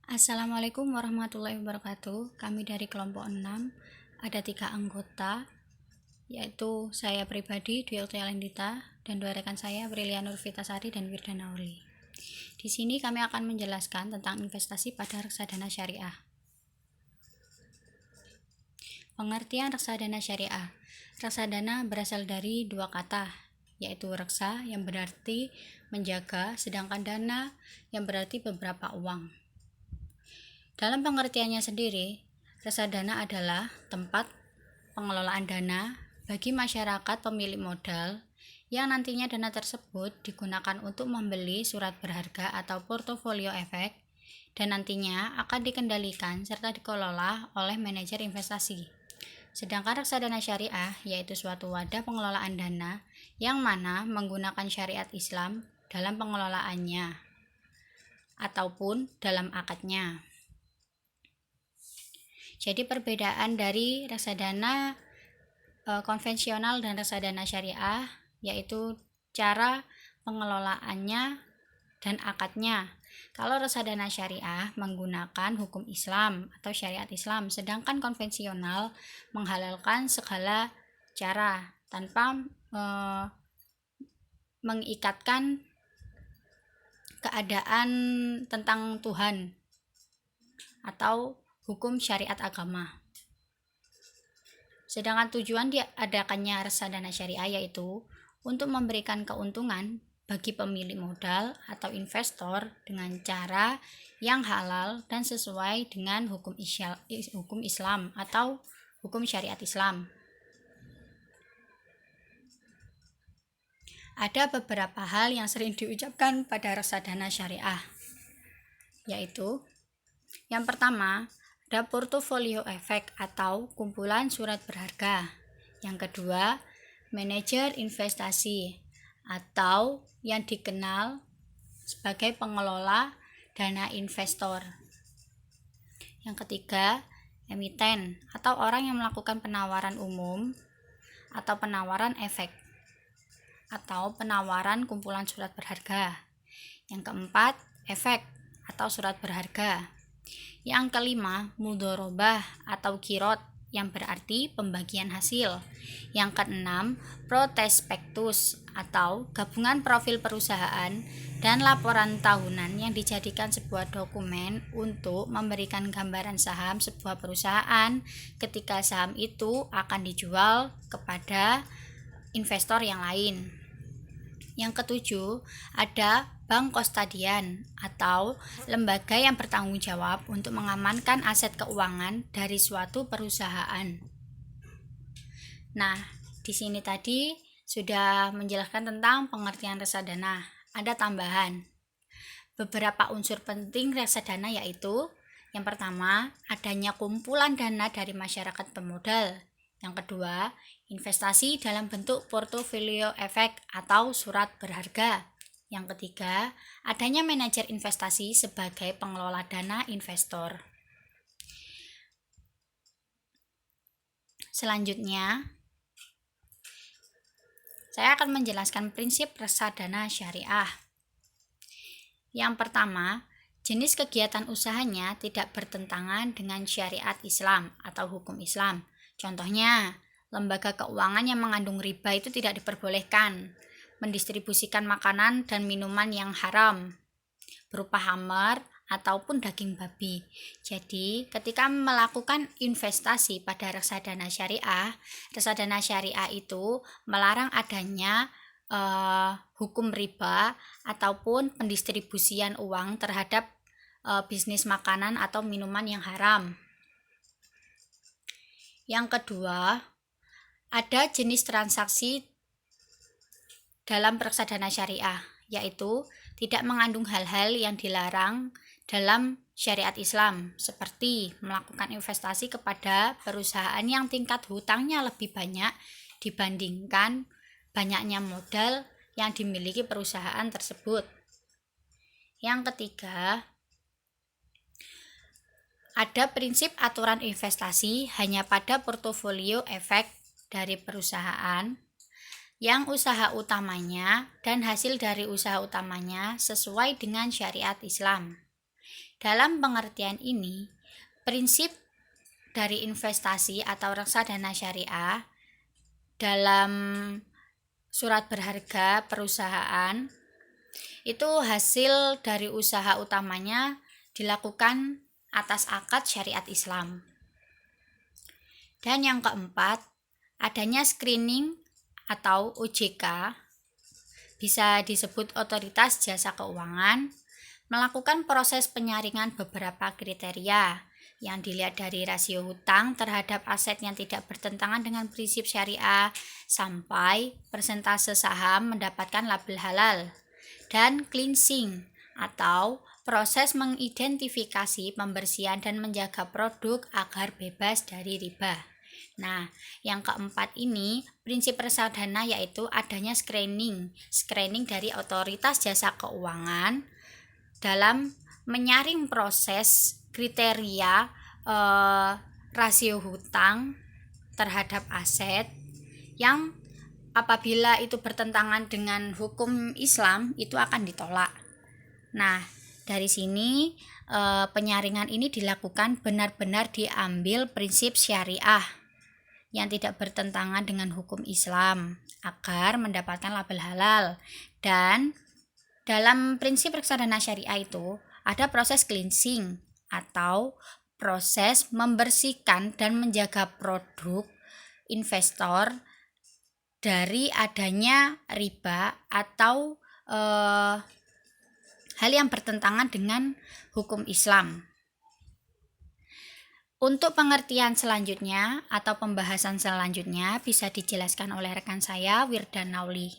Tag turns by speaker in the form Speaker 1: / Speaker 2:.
Speaker 1: Assalamualaikum warahmatullahi wabarakatuh. Kami dari kelompok 6 ada 3 anggota, yaitu saya pribadi Dwi Oktialendita dan dua rekan saya Brilia Nurvitasari dan Wirdana Uli. Di sini kami akan menjelaskan tentang investasi pada reksadana syariah. Pengertian reksadana syariah. Reksadana berasal dari dua kata, yaitu reksa yang berarti menjaga, sedangkan dana yang berarti beberapa uang. Dalam pengertiannya sendiri, reksadana adalah tempat pengelolaan dana bagi masyarakat pemilik modal yang nantinya dana tersebut digunakan untuk membeli surat berharga atau portofolio efek dan nantinya akan dikendalikan serta dikelola oleh manajer investasi. Sedangkan reksadana syariah yaitu suatu wadah pengelolaan dana yang mana menggunakan syariat Islam dalam pengelolaannya ataupun dalam akadnya. Jadi perbedaan dari reksadana konvensional dan reksadana syariah yaitu cara pengelolaannya dan akadnya. Kalau reksadana syariah menggunakan hukum Islam atau syariat Islam, sedangkan konvensional menghalalkan segala cara tanpa mengikatkan keadaan tentang Tuhan atau hukum syariat agama. Sedangkan tujuan diadakannya reksadana syariah yaitu untuk memberikan keuntungan bagi pemilik modal atau investor dengan cara yang halal dan sesuai dengan hukum Islam atau hukum syariat Islam. Ada beberapa hal yang sering diucapkan pada reksadana syariah, yaitu yang pertama, ada portofolio efek atau kumpulan surat berharga. Yang kedua, manajer investasi atau yang dikenal sebagai pengelola dana investor. Yang ketiga, emiten atau orang yang melakukan penawaran umum atau penawaran efek atau penawaran kumpulan surat berharga. Yang keempat, efek atau surat berharga. Yang kelima, mudorobah atau kirot yang berarti pembagian hasil. Yang keenam, prospektus atau gabungan profil perusahaan dan laporan tahunan yang dijadikan sebuah dokumen untuk memberikan gambaran saham sebuah perusahaan ketika saham itu akan dijual kepada investor yang lain. Yang ketujuh, ada bank kustodian atau lembaga yang bertanggung jawab untuk mengamankan aset keuangan dari suatu perusahaan. Nah, di sini tadi sudah menjelaskan tentang pengertian reksadana. Ada tambahan. Beberapa unsur penting reksadana yaitu yang pertama, adanya kumpulan dana dari masyarakat pemodal. Yang kedua, investasi dalam bentuk portofolio efek atau surat berharga. Yang ketiga, adanya manajer investasi sebagai pengelola dana investor. Selanjutnya, saya akan menjelaskan prinsip reksadana syariah. Yang pertama, jenis kegiatan usahanya tidak bertentangan dengan syariat Islam atau hukum Islam. Contohnya, lembaga keuangan yang mengandung riba itu tidak diperbolehkan. Mendistribusikan makanan dan minuman yang haram berupa khamar ataupun daging babi. Jadi, ketika melakukan investasi pada reksadana syariah itu melarang adanya hukum riba ataupun pendistribusian uang terhadap bisnis makanan atau minuman yang haram. Yang kedua, ada jenis transaksi dalam reksadana syariah, yaitu tidak mengandung hal-hal yang dilarang dalam syariat Islam, seperti melakukan investasi kepada perusahaan yang tingkat hutangnya lebih banyak dibandingkan banyaknya modal yang dimiliki perusahaan tersebut. Yang ketiga, ada prinsip aturan investasi hanya pada portofolio efek dari perusahaan yang usaha utamanya dan hasil dari usaha utamanya sesuai dengan syariat Islam. Dalam pengertian ini, prinsip dari investasi atau reksadana syariah dalam surat berharga perusahaan itu hasil dari usaha utamanya dilakukan atas akad syariat Islam. Dan yang keempat, adanya screening atau OJK, bisa disebut otoritas jasa keuangan, melakukan proses penyaringan beberapa kriteria yang dilihat dari rasio hutang terhadap aset yang tidak bertentangan dengan prinsip syariah sampai persentase saham mendapatkan label halal, dan cleansing atau proses mengidentifikasi pembersihan dan menjaga produk agar bebas dari riba. Nah, yang keempat ini prinsip reksadana yaitu adanya screening dari otoritas jasa keuangan dalam menyaring proses kriteria rasio hutang terhadap aset yang apabila itu bertentangan dengan hukum Islam itu akan ditolak. Nah, dari sini penyaringan ini dilakukan benar-benar diambil prinsip syariah yang tidak bertentangan dengan hukum Islam agar mendapatkan label halal. Dan dalam prinsip reksadana syariah itu ada proses cleansing atau proses membersihkan dan menjaga produk investor dari adanya riba atau hal yang bertentangan dengan hukum Islam. Untuk pengertian selanjutnya atau pembahasan selanjutnya bisa dijelaskan oleh rekan saya Wirdan Nauli.